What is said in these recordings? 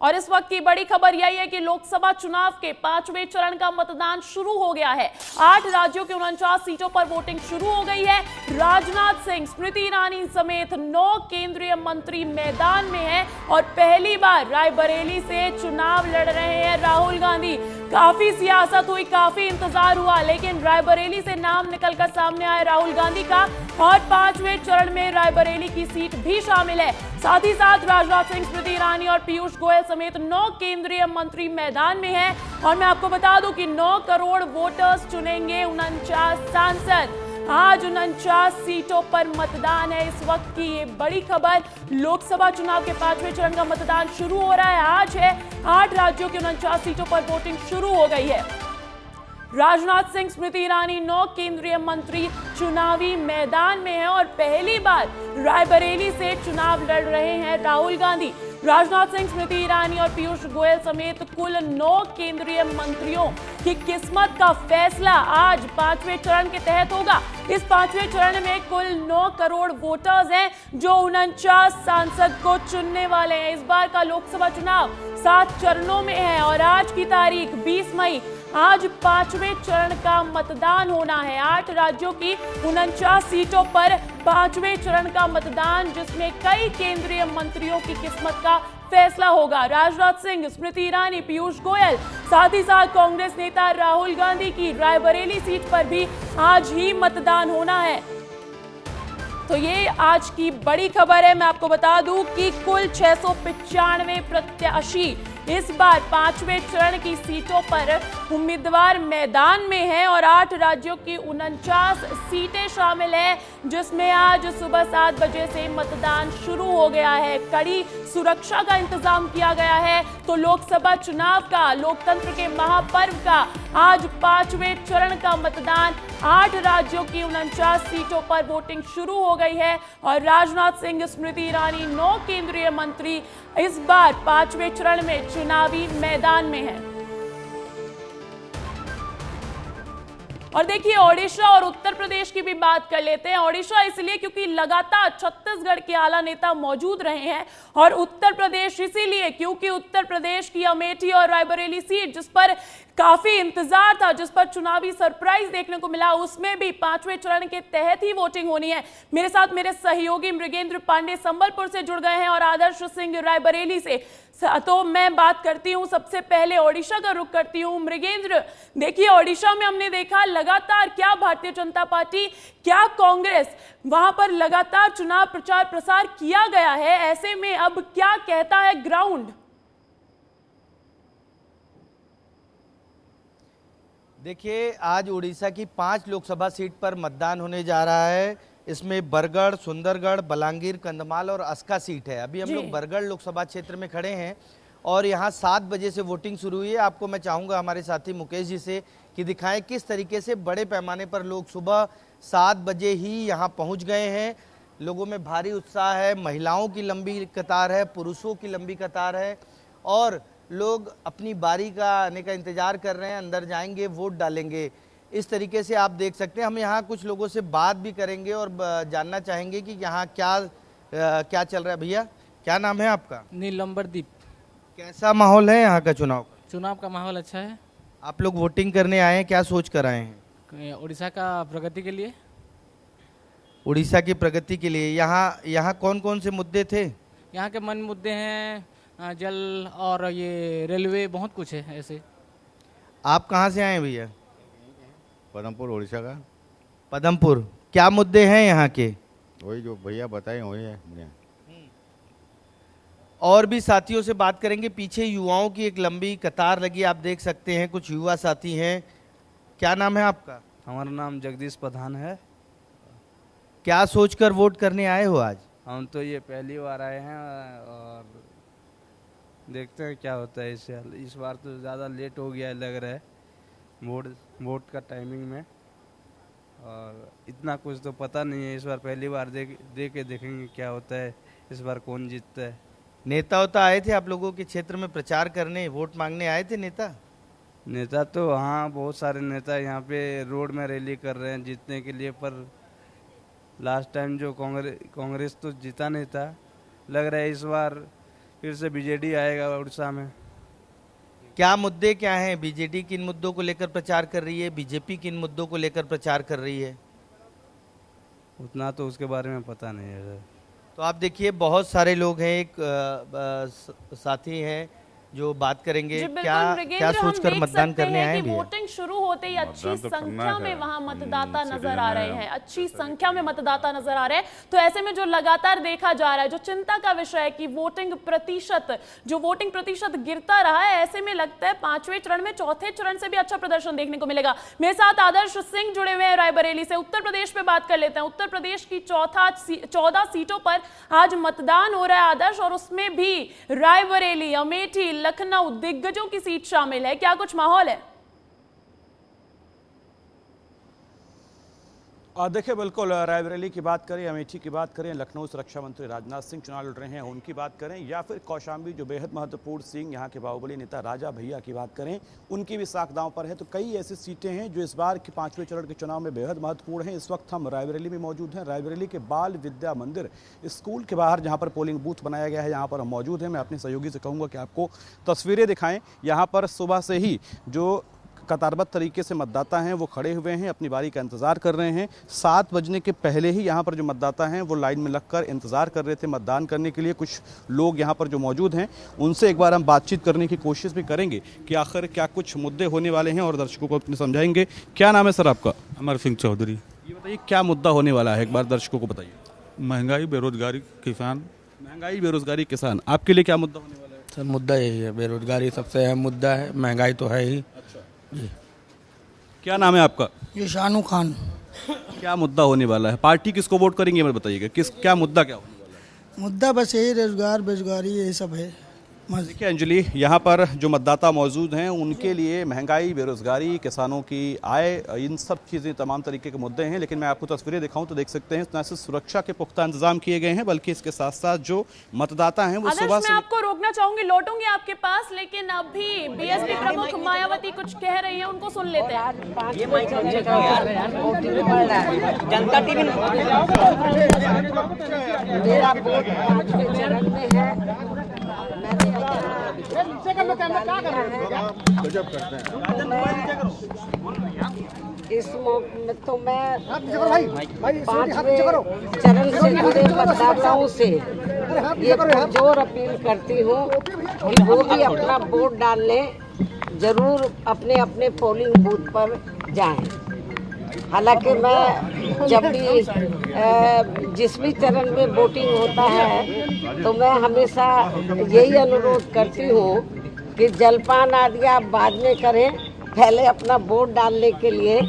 और इस वक्त की बड़ी खबर यही है कि लोकसभा चुनाव के 5वें चरण का मतदान शुरू हो गया है। 8 राज्यों की 49 सीटों पर वोटिंग शुरू हो गई है। राजनाथ सिंह, स्मृति ईरानी समेत 9 केंद्रीय मंत्री मैदान में हैं और पहली बार रायबरेली से चुनाव लड़ रहे हैं राहुल गांधी। काफी सियासत हुई, काफी इंतजार हुआ, लेकिन रायबरेली से नाम निकलकर सामने आया राहुल गांधी का और 5वें चरण में रायबरेली की सीट भी शामिल है। साथ ही साथ राजनाथ सिंह, स्मृति ईरानी और पीयूष गोयल समेत 9 केंद्रीय मंत्री मैदान में हैं। और मैं आपको बता दूं कि 9 करोड़ वोटर्स चुनेंगे 49 सांसद। आज 49 सीटों पर मतदान है। इस वक्त की ये बड़ी खबर, लोकसभा चुनाव के 5वें चरण का मतदान शुरू हो रहा है। आज है 8 राज्यों की 49 सीटों पर वोटिंग शुरू हो गई है। राजनाथ सिंह, स्मृति ईरानी 9 केंद्रीय मंत्री चुनावी मैदान में हैं और पहली बार रायबरेली से चुनाव लड़ रहे हैं राहुल गांधी। राजनाथ सिंह, स्मृति ईरानी और पीयूष गोयल समेत कुल 9 केंद्रीय मंत्रियों की किस्मत का फैसला आज 5वें चरण के तहत होगा। इस 5वें चरण में कुल 9 करोड़ वोटर्स हैं जो 49 सांसद को चुनने वाले हैं। इस बार का लोकसभा चुनाव 7 चरणों में है और आज की तारीख 20 मई, आज 5वें चरण का मतदान होना है। 8 राज्यों की 49 सीटों पर 5वें चरण का मतदान, जिसमें कई केंद्रीय मंत्रियों की किस्मत का फैसला होगा। राजनाथ सिंह, स्मृति ईरानी, पीयूष गोयल, साथ ही साथ कांग्रेस नेता राहुल गांधी की रायबरेली सीट पर भी आज ही मतदान होना है। तो ये आज की बड़ी खबर है। मैं आपको बता दूं कि कुल 695 प्रत्याशी इस बार 5वें चरण की सीटों पर उम्मीदवार मैदान में हैं और 8 राज्यों की 49 सीटें शामिल हैं, जिसमें आज सुबह 7 बजे से मतदान शुरू हो गया है। कड़ी सुरक्षा का इंतजाम किया गया है। तो लोकसभा चुनाव का, लोकतंत्र के महापर्व का आज 5वें चरण का मतदान, 8 राज्यों की 49 सीटों पर वोटिंग शुरू हो गई है और राजनाथ सिंह, स्मृति ईरानी 9 केंद्रीय मंत्री इस बार 5वें चरण में चुनावी मैदान में हैं। और देखिए, ओडिशा और उत्तर प्रदेश की भी बात कर लेते हैं। ओडिशा इसलिए क्योंकि लगातार छत्तीसगढ़ के आला नेता मौजूद रहे हैं और उत्तर प्रदेश इसीलिए क्योंकि उत्तर प्रदेश की अमेठी और रायबरेली सीट, जिस पर काफी इंतजार था, जिस पर चुनावी सरप्राइज देखने को मिला, उसमें भी 5वें चरण के तहत ही वोटिंग होनी है। मेरे साथ मेरे सहयोगी मृगेंद्र पांडे संबलपुर से जुड़ गए हैं और आदर्श सिंह रायबरेली से। तो मैं बात करती हूं, सबसे पहले ओडिशा का रुख करती हूं। मृगेंद्र, देखिए, ओडिशा में हमने देखा लगातार क्या भारतीय जनता पार्टी, क्या कांग्रेस, वहां पर लगातार चुनाव प्रचार प्रसार किया गया है। ऐसे में अब क्या कहता है ग्राउंड? देखिए, आज उड़ीसा की 5 लोकसभा सीट पर मतदान होने जा रहा है। इसमें बरगढ़, सुंदरगढ़, बलांगीर, कंधमाल और अस्का सीट है। अभी हम लोग बरगढ़ लोकसभा क्षेत्र में खड़े हैं और यहाँ 7 बजे से वोटिंग शुरू हुई है। आपको मैं चाहूँगा हमारे साथी मुकेश जी से कि दिखाएं किस तरीके से बड़े पैमाने पर लोग सुबह 7 बजे ही यहाँ पहुँच गए हैं। लोगों में भारी उत्साह है, महिलाओं की लंबी कतार है, पुरुषों की लंबी कतार है और लोग अपनी बारी का आने का इंतजार कर रहे हैं। अंदर जाएंगे, वोट डालेंगे। इस तरीके से आप देख सकते हैं। हम यहाँ कुछ लोगों से बात भी करेंगे और जानना चाहेंगे कि यहाँ क्या चल रहा है। भैया, क्या नाम है आपका? नीलंबरदीप। कैसा माहौल है यहाँ का चुनाव का? चुनाव का माहौल अच्छा है। आप लोग वोटिंग करने आए हैं, क्या सोच कर आए हैं? उड़ीसा का प्रगति के लिए। उड़ीसा की प्रगति के लिए। यहाँ कौन कौन से मुद्दे थे? यहाँ के मन मुद्दे हैं, जल और ये रेलवे, बहुत कुछ है ऐसे। आप कहाँ से आए हैं भैया? पदमपुर, उड़ीसा का। पदमपुर। क्या मुद्दे हैं यहाँ के? वही जो भैया बताए वही है। और भी साथियों से बात करेंगे। पीछे युवाओं की एक लंबी कतार लगी, आप देख सकते हैं। कुछ युवा साथी हैं। क्या नाम है आपका? हमारा नाम जगदीश प्रधान है। क्या सोचकर वोट करने आए हो आज? हम तो ये पहली बार आए हैं और देखते हैं क्या होता है। इस बार तो ज़्यादा लेट हो गया लग रहा है वोट का टाइमिंग में, और इतना कुछ तो पता नहीं है। इस बार पहली बार दे के देखेंगे क्या होता है, इस बार कौन जीतता है। नेता उता आए थे आप लोगों के क्षेत्र में प्रचार करने, वोट मांगने आए थे नेता? तो हाँ, बहुत सारे नेता यहाँ पे रोड में रैली कर रहे हैं जीतने के लिए, पर लास्ट टाइम जो कांग्रेस तो जीता नहीं था। लग रहा है इस बार फिर से बीजेडी आएगा उड़ीसा में। क्या मुद्दे क्या हैं? बीजेडी किन मुद्दों को लेकर प्रचार कर रही है? बीजेपी किन मुद्दों को लेकर प्रचार कर रही है? उतना तो उसके बारे में पता नहीं है सर। तो आप देखिए बहुत सारे लोग हैं, एक साथी हैं जो बात करेंगे। जी क्या बिल्कुल क्या मृगेंद्र, हम सोचकर देख मतदान सकते करने हैं आए कि भी हैं? वोटिंग शुरू होते ही अच्छी मतदान तो करना संख्या में है। वहां मतदाता नजर सिटीजन आ है रहे हम। हैं, अच्छी संख्या में मतदाता नजर आ रहे हैं। तो ऐसे में जो लगातार देखा जा रहा है, जो चिंता का विषय है कि वोटिंग प्रतिशत गिरता रहा है, ऐसे में लगता है पांचवें चरण में चौथे चरण से भी अच्छा प्रदर्शन देखने को मिलेगा। मेरे साथ आदर्श सिंह जुड़े हुए हैं रायबरेली से। उत्तर प्रदेश पे बात कर लेते हैं। उत्तर प्रदेश की 14 सीटों पर आज मतदान हो रहा है आदर्श, और उसमें भी रायबरेली, अमेठी, लखनऊ दिग्गजों की सीट शामिल है। क्या कुछ माहौल है? देखिए बिल्कुल, रायबरेली की बात करें, अमेठी की बात करें, लखनऊ से रक्षा मंत्री राजनाथ सिंह चुनाव लड़ रहे हैं, उनकी बात करें, या फिर कौशाम्बी जो बेहद महत्वपूर्ण सिंह यहाँ के बाहुबली नेता राजा भैया की बात करें, उनकी भी साख दांव पर है। तो कई ऐसी सीटें हैं जो इस बार के 5वें चरण के चुनाव में बेहद महत्वपूर्ण हैं। इस वक्त हम रायबरेली में मौजूद हैं। रायबरेली के बाल विद्या मंदिर स्कूल के बाहर जहाँ पर पोलिंग बूथ बनाया गया है, यहाँ पर हम मौजूद हैं। मैं अपने सहयोगी से कहूँगा कि आपको तस्वीरें दिखाएं। यहाँ पर सुबह से ही जो कतारबद्ध तरीके से मतदाता हैं वो खड़े हुए हैं, अपनी बारी का इंतज़ार कर रहे हैं। 7 बजने के पहले ही यहाँ पर जो मतदाता हैं वो लाइन में लगकर इंतज़ार कर रहे थे मतदान करने के लिए। कुछ लोग यहाँ पर जो मौजूद हैं उनसे एक बार हम बातचीत करने की कोशिश भी करेंगे कि आखिर क्या कुछ मुद्दे होने वाले हैं और दर्शकों को अपने समझाएंगे। क्या नाम है सर आपका? अमर सिंह चौधरी। ये बताइए क्या मुद्दा होने वाला है, एक बार दर्शकों को बताइए। महंगाई, बेरोजगारी, किसान। महंगाई, बेरोजगारी, किसान, आपके लिए क्या मुद्दा होने वाला है? सर मुद्दा यही है, बेरोजगारी सबसे अहम मुद्दा है, महंगाई तो है ही। क्या नाम है आपका? ये शानू खान। क्या मुद्दा होने वाला है? पार्टी किसको वोट करेंगे मैं बताइएगा, क्या मुद्दा क्या होने वाला है? मुद्दा बस यही रोजगार बेरोजगारी यही सब है। देखिए अंजलि, यहाँ पर जो मतदाता मौजूद हैं उनके लिए महंगाई, बेरोजगारी, किसानों की आय, इन सब चीज़ें तमाम तरीके के मुद्दे हैं। लेकिन मैं आपको तस्वीरें दिखाऊं तो देख सकते हैं न सिर्फ सुरक्षा के पुख्ता इंतजाम किए गए हैं बल्कि इसके साथ साथ जो मतदाता हैं वो सुबह से। मैं आपको रोकना चाहूंगी, लौटूंगी आपके पास, लेकिन अभी बीएसपी प्रमुख मायावती कुछ कह रही हैं, उनको सुन लेते हैं। जनता टीवी मेरा वोट 5वें चरण में है। इस मौके में तो मैं 5वें चरण से जुड़े मतदाताओं से ये पुरजोर अपील करती हूँ कि वो भी अपना वोट डालने जरूर अपने अपने पोलिंग बूथ पर जाएं। हालांकि मैं जब भी जिस भी चरण में वोटिंग होता है तो मैं हमेशा यही अनुरोध करती हूँ कि जलपान आदि आप बाद में करें, पहले अपना वोट डालने के लिए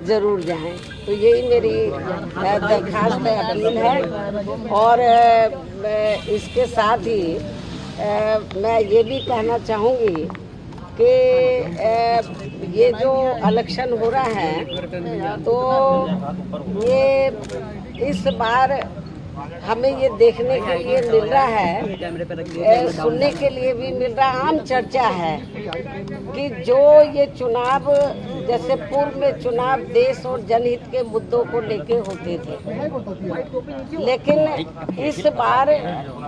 ज़रूर जाएं। तो यही मेरी दरख्वास्त है, अपील है। और इसके साथ ही मैं ये भी कहना चाहूँगी कि ये जो इलेक्शन हो रहा है तो ये इस बार हमें ये देखने के लिए मिल रहा है, सुनने के लिए भी मिल रहा, आम चर्चा है कि जो ये चुनाव, जैसे पूर्व में चुनाव देश और जनहित के मुद्दों को लेके होते थे, लेकिन इस बार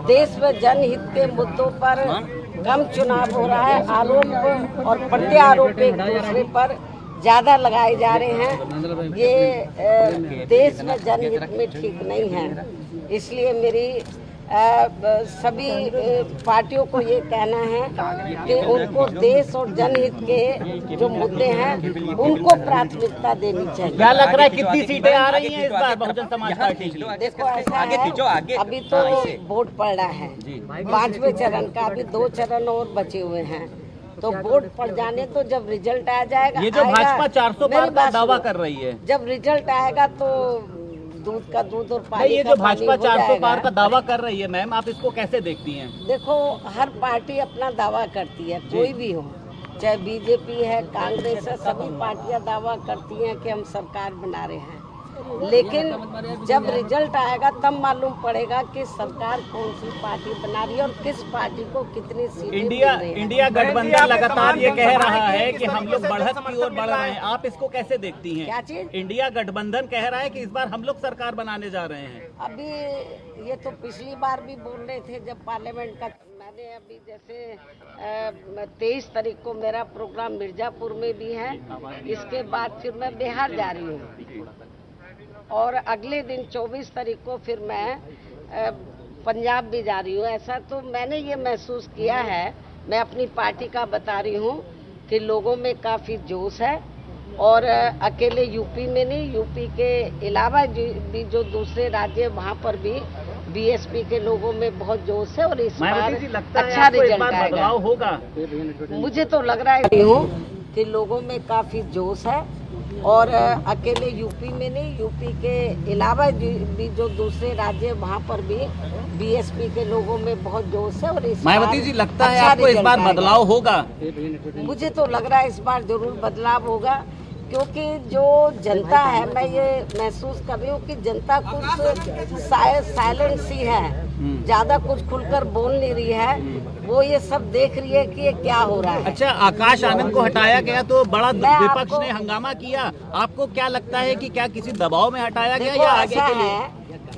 देश व जनहित के मुद्दों पर कम चुनाव हो रहा है। आरोप और प्रत्यारोप एक दूसरे पर ज़्यादा लगाए जा रहे हैं। ये देश में जनहित में ठीक नहीं है। इसलिए मेरी सभी पार्टियों को ये कहना है कि उनको देश और जनहित के जो मुद्दे हैं उनको प्राथमिकता देनी चाहिए। क्या लग रहा है कितनी सीटें आ रही हैं इस बार बहुजन समाज पार्टी की? देखो ऐसा है, अभी तो वोट पड़ रहा है 5वें चरण का, अभी 2 चरण और बचे हुए हैं। तो वोट पड़ जाने तो जब रिजल्ट आ जाएगा, ये जो भाजपा 400 पार का दावा कर रही है, जब रिजल्ट आएगा तो दूध का दूध और पानी ये का जो पानी भाजपा हो 400 पार जाएगा। का दावा कर रही है मैम, आप इसको कैसे देखती हैं? देखो हर पार्टी अपना दावा करती है, कोई भी हो, चाहे बीजेपी है, कांग्रेस है, सभी पार्टियां दावा करती हैं कि हम सरकार बना रहे हैं। लेकिन जब रिजल्ट आएगा तब मालूम पड़ेगा कि सरकार कौन सी पार्टी बना रही है और किस पार्टी को कितनी सीटें मिल रही हैं। इंडिया गठबंधन लगातार ये कह रहा है कि हम लोग बढ़त की ओर बढ़ रहे हैं, आप इसको कैसे देखती हैं? क्या चीज? इंडिया गठबंधन कह रहा है कि इस बार हम लोग सरकार बनाने जा रहे हैं। अभी ये तो पिछली बार भी बोल रहे थे जब पार्लियामेंट का, मैंने अभी जैसे 23 तारीख को मेरा प्रोग्राम मिर्जापुर में भी है, इसके बाद फिर मैं बिहार जा रही हूँ और अगले दिन 24 तारीख को फिर मैं पंजाब भी जा रही हूँ। ऐसा तो मैंने ये महसूस किया है, मैं अपनी पार्टी का बता रही हूँ कि लोगों में काफ़ी जोश है और अकेले यूपी में नहीं, यूपी के अलावा भी जो दूसरे राज्य वहाँ पर भी बीएसपी के लोगों में बहुत जोश है और इस बार अच्छा रिजल्ट आएगा। होगा। मुझे तो लग रहा है कि लोगों में काफ़ी जोश है और अकेले यूपी में नहीं, यूपी के अलावा भी जो दूसरे राज्य वहाँ पर भी बीएसपी के लोगों में बहुत जोश है और इस मायावती जी, लगता है अच्छा आपको इस बार रिजल्ट बदलाव होगा? मुझे तो लग रहा है इस बार जरूर बदलाव होगा, क्योंकि जो जनता है, मैं ये महसूस कर रही हूँ कि जनता कुछ शायद साइलेंट सी है, ज्यादा कुछ खुलकर बोल नहीं रही है, वो ये सब देख रही है कि ये क्या हो रहा है। अच्छा, आकाश आनंद को हटाया गया तो बड़ा विपक्ष ने हंगामा किया, आपको क्या लगता है कि क्या किसी दबाव में हटाया गया या आगे के लिए?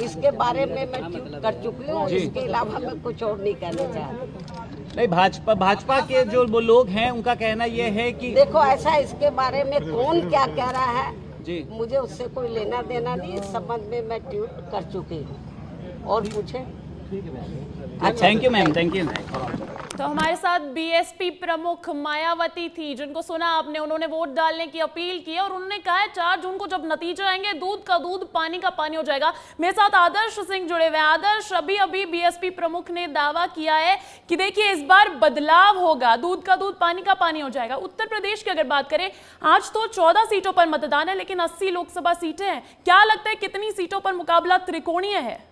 इसके बारे में मैं ट्वीट कर चुकी हूँ, इसके अलावा मैं कुछ और नहीं कहना चाहती। नहीं, भाजपा के जो लोग हैं उनका कहना ये है कि देखो, ऐसा इसके बारे में कौन क्या कह रहा है जी, मुझे उससे कोई लेना देना नहीं, इस संबंध में मैं ट्वीट कर चुकी हूँ। और पूछे? Thank you ma'am, thank you. तो हमारे साथ बीएसपी प्रमुख मायावती थी, जिनको सुना आपने, उन्होंने वोट डालने की अपील की और उन्होंने कहा है 4 जून को जब नतीजे आएंगे दूध का दूध पानी का पानी हो जाएगा। मेरे साथ आदर्श सिंह जुड़े हुए हैं। आदर्श, अभी बीएसपी प्रमुख ने दावा किया है कि देखिए इस बार बदलाव होगा, दूध का दूध पानी का पानी हो जाएगा। उत्तर प्रदेश की अगर बात करें, आज तो 14 सीटों पर मतदान है लेकिन 80 लोकसभा सीटें हैं। क्या लगता है कितनी सीटों पर मुकाबला त्रिकोणीय है?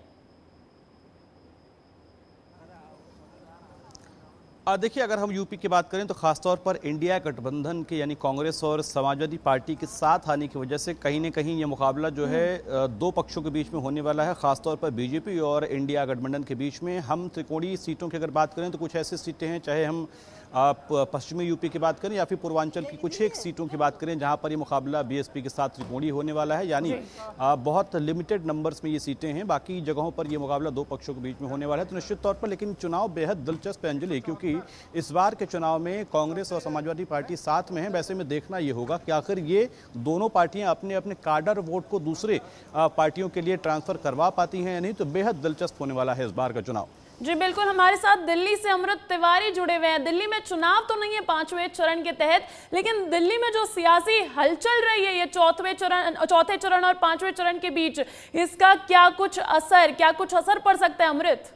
देखिए, अगर हम यूपी की बात करें तो खासतौर पर इंडिया गठबंधन के यानी कांग्रेस और समाजवादी पार्टी के साथ आने की वजह से कहीं न कहीं ये मुकाबला जो है दो पक्षों के बीच में होने वाला है, खासतौर पर बीजेपी और इंडिया गठबंधन के बीच में। हम त्रिकोणीय सीटों की अगर बात करें तो कुछ ऐसी सीटें हैं, चाहे हम पश्चिमी यूपी की बात करें या फिर पूर्वांचल की कुछ एक सीटों की बात करें, जहां पर ये मुकाबला बीएसपी के साथ त्रिकोणीय होने वाला है, यानी बहुत लिमिटेड नंबर्स में ये सीटें हैं। बाकी जगहों पर ये मुकाबला दो पक्षों के बीच में होने वाला है। तो निश्चित तौर पर लेकिन चुनाव बेहद दिलचस्प है अंजलि, क्योंकि इस बार के चुनाव में कांग्रेस और समाजवादी पार्टी साथ में है। वैसे में देखना ये होगा कि आखिर ये दोनों पार्टियां अपने अपने काडर वोट को दूसरे पार्टियों के लिए ट्रांसफर करवा पाती हैं या नहीं। तो बेहद दिलचस्प होने वाला है इस बार का चुनाव। जी बिल्कुल, हमारे साथ दिल्ली से अमृत तिवारी जुड़े हुए हैं। दिल्ली में चुनाव तो नहीं है 5वें चरण के तहत, लेकिन दिल्ली में जो सियासी हलचल रही है ये चौथे चरण और 5वें चरण के बीच, इसका क्या कुछ असर पड़ सकता है अमृत?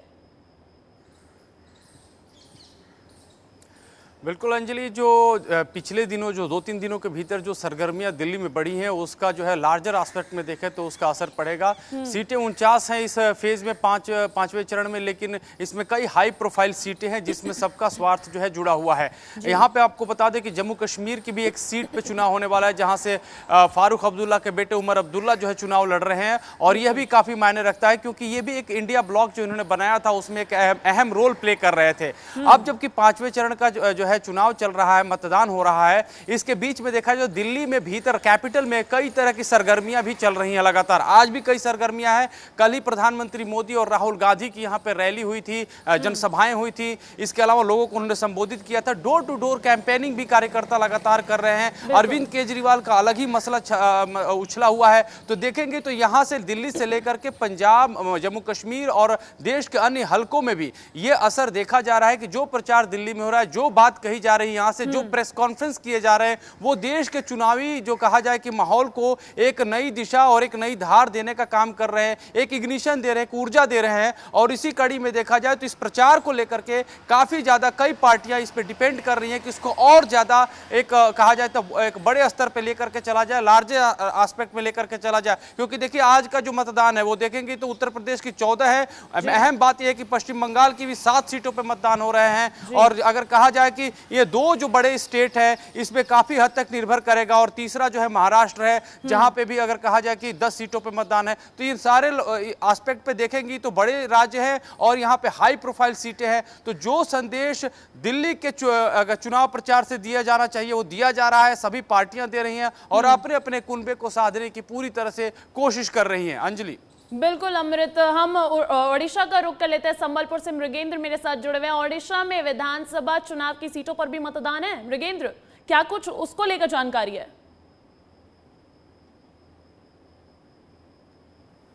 बिल्कुल अंजलि, जो पिछले दिनों जो 2-3 दिनों के भीतर जो सरगर्मियां दिल्ली में बढ़ी हैं उसका जो है लार्जर एस्पेक्ट में देखें तो उसका असर पड़ेगा। सीटें 49 हैं इस फेज में 5वें चरण में, लेकिन इसमें कई हाई प्रोफाइल सीटें हैं जिसमें सबका स्वार्थ जो है जुड़ा हुआ है। यहाँ पे आपको बता दें कि जम्मू कश्मीर की भी एक सीट पे चुनाव होने वाला है, जहाँ से फारूक अब्दुल्ला के बेटे उमर अब्दुल्ला जो है चुनाव लड़ रहे हैं और यह भी काफ़ी मायने रखता है क्योंकि ये भी एक इंडिया ब्लॉक जो इन्होंने बनाया था उसमें एक अहम रोल प्ले कर रहे थे। अब जबकि 5वें चरण का जो है चुनाव चल रहा है, मतदान हो रहा है, इसके बीच में देखा जाए दिल्ली में भीतर कैपिटल में कई तरह की सरगर्मियां भी चल रही हैं लगातार। आज भी कई सरगर्मियां हैं। कल ही प्रधानमंत्री मोदी और राहुल गांधी की यहां पे रैली हुई थी, जनसभाएं हुई थी। इसके अलावा लोगों को उन्होंने संबोधित किया था। डोर टू डोर कैंपेनिंग भी कार्यकर्ता लगातार कर रहे हैं। अरविंद केजरीवाल का अलग ही मसला उछला हुआ है। तो देखेंगे तो यहां से दिल्ली से लेकर के पंजाब, जम्मू कश्मीर और देश के अन्य हलकों में भी ये असर देखा जा रहा है कि जो प्रचार दिल्ली में हो रहा है, जो बात कही जा रही है, यहां से जो प्रेस कॉन्फ्रेंस किए जा रहे हैं, वो देश के चुनावी जो कहा जाए कि माहौल को एक नई दिशा और एक नई धार देने का काम कर रहे हैं, एक इग्निशन दे रहे हैं, एक ऊर्जा दे रहे हैं। और इसी कड़ी में देखा जाए तो इस प्रचार को लेकर के काफी ज्यादा कई पार्टियां इस पे डिपेंड कर रही हैं कि इसको और ज्यादा एक कहा जाए तो एक बड़े स्तर पे लेकर के चला जाए, लार्जर एस्पेक्ट में लेकर के चला जाए। क्योंकि देखिए आज का जो मतदान है वो देखेंगे तो उत्तर प्रदेश की 14 है। अहम बात यह है कि पश्चिम बंगाल की भी 7 सीटों पर मतदान हो रहे हैं। और अगर कहा जाए कि ये दो जो बड़े स्टेट है इसमें काफी हद तक निर्भर करेगा। और तीसरा जो है महाराष्ट्र है, जहां पे भी अगर कहा जाए कि 10 सीटों पे मतदान है। तो इन सारे एस्पेक्ट पे देखेंगी तो बड़े राज्य हैं और यहां पे हाई प्रोफाइल सीटें हैं। तो जो संदेश दिल्ली के चुनाव प्रचार से दिया जाना चाहिए वो दिया जा रहा है, सभी पार्टियां दे रही हैं और अपने अपने कुनबे को साधने की पूरी तरह से कोशिश कर रही हैं। अंजलि। बिल्कुल अमृत, हम ओडिशा का रुख कर लेते हैं। संबलपुर से मृगेंद्र मेरे साथ जुड़े हुए हैं। ओडिशा में विधानसभा चुनाव की सीटों पर भी मतदान है। मृगेंद्र, क्या कुछ उसको लेकर जानकारी है?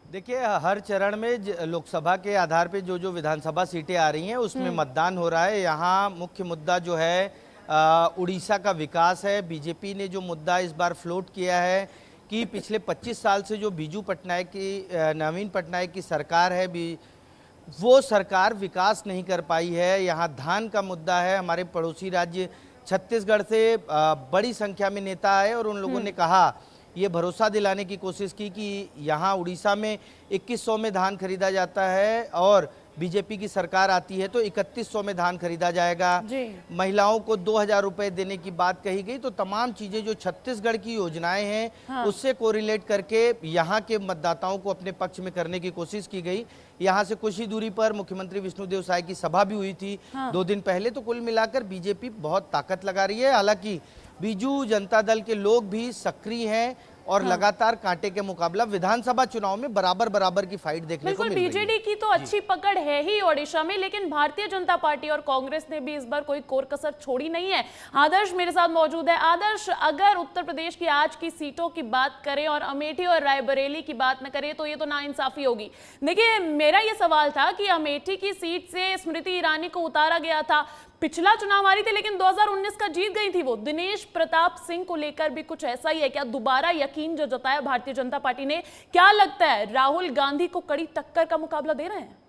देखिए, हर चरण में लोकसभा के आधार पे जो जो विधानसभा सीटें आ रही हैं उसमें मतदान हो रहा है। यहाँ मुख्य मुद्दा जो है उड़ीसा का विकास है। बीजेपी ने जो मुद्दा इस बार फ्लोट किया है कि पिछले 25 साल से जो बीजू पटनायक की नवीन पटनायक की सरकार है, वो सरकार विकास नहीं कर पाई है। यहाँ धान का मुद्दा है। हमारे पड़ोसी राज्य छत्तीसगढ़ से बड़ी संख्या में नेता आए और उन लोगों ने कहा, ये भरोसा दिलाने की कोशिश की कि यहाँ उड़ीसा में 2100 में धान खरीदा जाता है और बीजेपी की सरकार आती है तो 3100 में धान खरीदा जाएगा। महिलाओं को 2000 रुपए देने की बात कही गई। तो तमाम चीजें जो छत्तीसगढ़ की योजनाएं हैं उससे कोरिलेट करके यहाँ के मतदाताओं को अपने पक्ष में करने की कोशिश की गई। यहाँ से कुछ ही दूरी पर मुख्यमंत्री विष्णुदेव साय की सभा भी हुई थी 2 दिन पहले। तो कुल मिलाकर बीजेपी बहुत ताकत लगा रही है। हालांकि बीजू जनता दल के लोग भी सक्रिय हैं और लगातार कांटे के मुकाबला विधानसभा चुनाव में बराबर बराबर की फाइट देखने को मिल रही है। बीजेडी की तो अच्छी पकड़ है ही ओडिशा में, लेकिन भारतीय जनता पार्टी और कांग्रेस ने भी इस बार कोई कोर कसर छोड़ी नहीं है। आदर्श मेरे साथ मौजूद है। आदर्श, अगर उत्तर प्रदेश की आज की सीटों की बात करें और अमेठी और रायबरेली की बात न करें तो ये तो नाइंसाफी होगी। देखिए, मेरा ये सवाल था कि अमेठी की सीट से स्मृति ईरानी को उतारा गया था, पिछला चुनाव हारी थी, लेकिन 2019 का जीत गई थी वो। दिनेश प्रताप सिंह को लेकर भी कुछ ऐसा ही है क्या? दोबारा यकीन जो जताया भारतीय जनता पार्टी ने, क्या लगता है राहुल गांधी को कड़ी टक्कर का मुकाबला दे रहे हैं?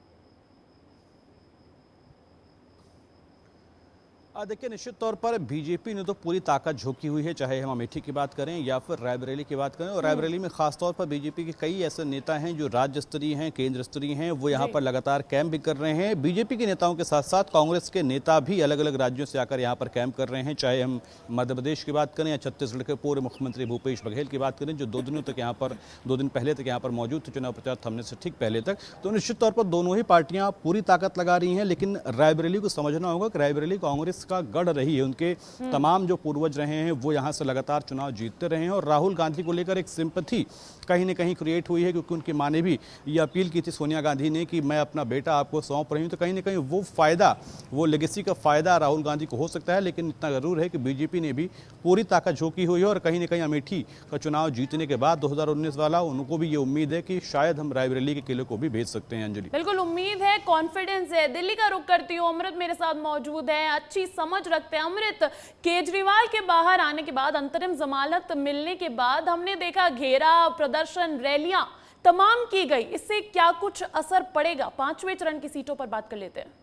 देखिए, निश्चित तौर पर बीजेपी ने तो पूरी ताकत झोंकी हुई है, चाहे हम अमेठी की बात करें या फिर रायबरेली की बात करें। और रायबरेली में खासतौर पर बीजेपी के कई ऐसे नेता हैं जो राज्य स्तरीय हैं, केंद्र स्तरीय हैं, वो यहाँ पर लगातार कैंप भी कर रहे हैं। बीजेपी के नेताओं के साथ साथ कांग्रेस के नेता भी अलग अलग राज्यों से आकर यहाँ पर कैंप कर रहे हैं, चाहे हम मध्य प्रदेश की बात करें या छत्तीसगढ़ के पूर्व मुख्यमंत्री भूपेश बघेल की बात करें, जो 2 दिनों तक यहाँ पर 2 दिन पहले तक यहाँ पर मौजूद थे चुनाव प्रचार थमने से ठीक पहले तक। तो निश्चित तौर पर दोनों ही पार्टियां पूरी ताकत लगा रही हैं। लेकिन रायबरेली को समझना होगा कि रायबरेली कांग्रेस का गढ़ रही है। उनके तमाम जो पूर्वज रहे हैं वो यहाँ से लगातार चुनाव जीतते रहे हैं और राहुल गांधी को लेकर एक सिंपैथी कहीं न कहीं क्रिएट हुई है, क्योंकि उनकी मां ने भी ये अपील की थी सोनिया गांधी ने कि मैं अपना बेटा आपको सौंप रही हूं। तो कहीं न कहीं वो फायदा, वो लेगेसी का फायदा राहुल गांधी को हो सकता है। लेकिन इतना जरूर है कि बीजेपी ने भी पूरी ताकत झोंकी हुई है और कहीं न कहीं अमेठी का चुनाव जीतने के बाद 2019 वाला, उनको भी ये उम्मीद है कि शायद हम रायबरेली के किले को भी भेज सकते हैं। अंजलि, बिल्कुल उम्मीद है, कॉन्फिडेंस है। दिल्ली का रुख करती हूँ। अमृत मेरे साथ मौजूद है, अच्छी समझ रखते हैं। अमृत, केजरीवाल के बाहर आने के बाद, अंतरिम जमानत मिलने के बाद हमने देखा घेराव, प्रदर्शन, रैलियां तमाम की गई। इससे क्या कुछ असर पड़ेगा? 5वें चरण की सीटों पर बात कर लेते हैं।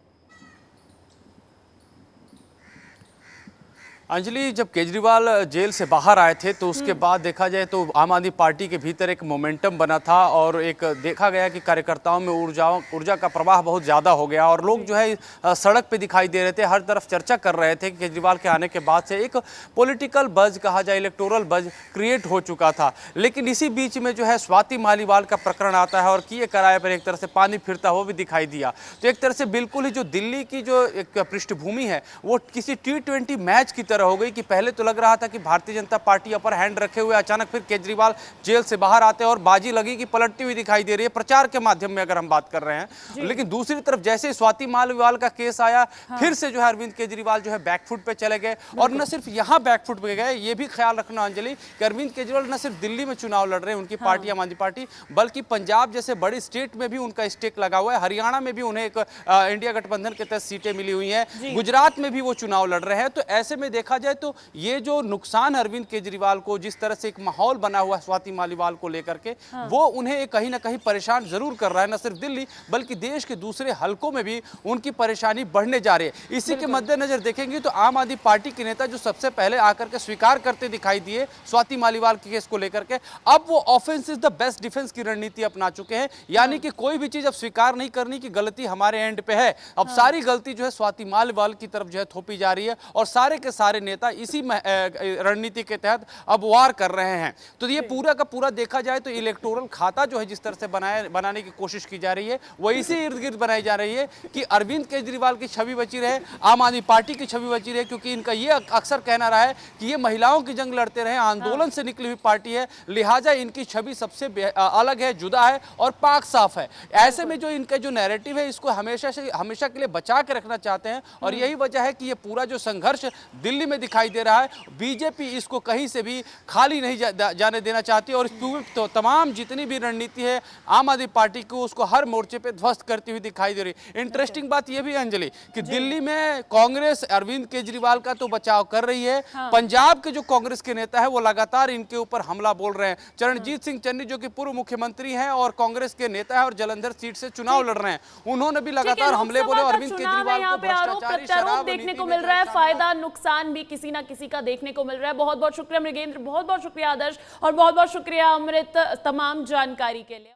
अंजलि, जब केजरीवाल जेल से बाहर आए थे तो उसके बाद देखा जाए तो आम आदमी पार्टी के भीतर एक मोमेंटम बना था और एक देखा गया कि कार्यकर्ताओं में ऊर्जा का प्रवाह बहुत ज़्यादा हो गया और लोग जो है सड़क पे दिखाई दे रहे थे, हर तरफ चर्चा कर रहे थे कि केजरीवाल के आने के बाद से एक पॉलिटिकल बज, कहा जाए इलेक्टोरल बज क्रिएट हो चुका था। लेकिन इसी बीच में जो है स्वाति मालीवाल का प्रकरण आता है और किए कराए पर एक तरह से पानी फिरता हुआ भी दिखाई दिया। तो एक तरह से बिल्कुल ही जो दिल्ली की जो एक पृष्ठभूमि है वो किसी T20 मैच की तरह हो गई कि पहले तो लग रहा था कि Bharatiya Janata party upper hand रखे हुए, अचानक फिर केजरीवाल जेल से बाहर आते हैं और बाजी लगी कि पलटती हुई दिखाई दे रही है प्रचार के माध्यम में अगर हम बात कर रहे हैं। लेकिन दूसरी तरफ जैसे ही स्वाति मालीवाल का केस आया, फिर से जो है अरविंद केजरीवाल जो है बैकफुट पे चले गए। और न सिर्फ यहाँ बैकफुट पे गए, ये भी ख्याल रखना अंजलि कि अरविंद केजरीवाल न सिर्फ दिल्ली में चुनाव लड़ रहे हैं उनकी पार्टी आम आदमी पार्टी, बल्कि पंजाब जैसे बड़ी स्टेट में भी उनका स्टेक लगा हुआ है। हरियाणा में भी उन्हें एक इंडिया गठबंधन के तहत सीटें मिली हुई हैं, गुजरात में भी वो चुनाव लड़ रहे हैं। तो ऐसे में देखा जाए तो ये जो नुकसान अरविंद केजरीवाल को, जिस तरह से एक माहौल बना हुआ है स्वाति मालीवाल को लेकर के, वो उन्हें कहीं ना कहीं परेशान जरूर कर रहा है। न सिर्फ दिल्ली बल्कि देश के दूसरे हलकों में भी उनकी परेशानी बढ़ने जा रही है। इसी के मद्देनजर देखेंगे तो आम आदमी पार्टी के नेता जो सबसे पहले आकर के स्वीकार करते दिखाई दिए स्वाति मालीवाल के केस को लेकर के, अब वो offence is the best defence की रणनीति अपना चुके हैं। यानी कि कोई भी चीज अब स्वीकार नहीं करनी कि गलती हमारे एंड पे है, अब सारी गलती जो है स्वाति मालीवाल की तरफ जो है थोपी जा रही है और सारे के सारे सारे नेता इसी रणनीति के तहत अब वार कर रहे हैं। तो ये पूरा का पूरा देखा जाए तो इलेक्टोरल खाता जो है जिस तरह से बनाने की कोशिश की जा रही है वो इसी इर्द गिर्द बनाई जा रही है कि अरविंद केजरीवाल की छवि बची रहे, आम आदमी पार्टी की छवि बची रहे, क्योंकि इनका ये अक्सर कहना रहा है कि ये महिलाओं की जंग लड़ते रहे, आंदोलन से निकली हुई पार्टी है, लिहाजा इनकी छवि सबसे अलग है, जुदा है और पाक साफ है। ऐसे में जो इनका जो नैरेटिव है इसको हमेशा के लिए बचा के रखना चाहते हैं और यही वजह है कि ये पूरा जो संघर्ष दिल्ली में दिखाई दे रहा है, बीजेपी इसको कहीं से भी खाली नहीं जाने देना चाहती और तो तमाम जितनी भी रणनीति है आम आदमी पार्टी को उसको हर मोर्चे पे ध्वस्त करती हुई दिखाई दे रही है। इंटरेस्टिंग बात यह भी अंजलि कि दिल्ली में कांग्रेस अरविंद केजरीवाल का तो बचाव कर रही है, पंजाब के जो कांग्रेस के नेता है वो लगातार इनके ऊपर हमला बोल रहे हैं। चरणजीत सिंह चन्नी जो कि पूर्व मुख्यमंत्री हैं और कांग्रेस के नेता है और जलंधर सीट से चुनाव लड़ रहे हैं, उन्होंने भी लगातार हमले बोले अरविंद केजरीवाल को भ्रष्टाचारी शराब देखने को मिल रहा है, फायदा नुकसान भी किसी ना किसी का देखने को मिल रहा है। बहुत बहुत शुक्रिया मृगेंद्र, बहुत बहुत शुक्रिया आदर्श और बहुत बहुत शुक्रिया अमृत तमाम जानकारी के लिए।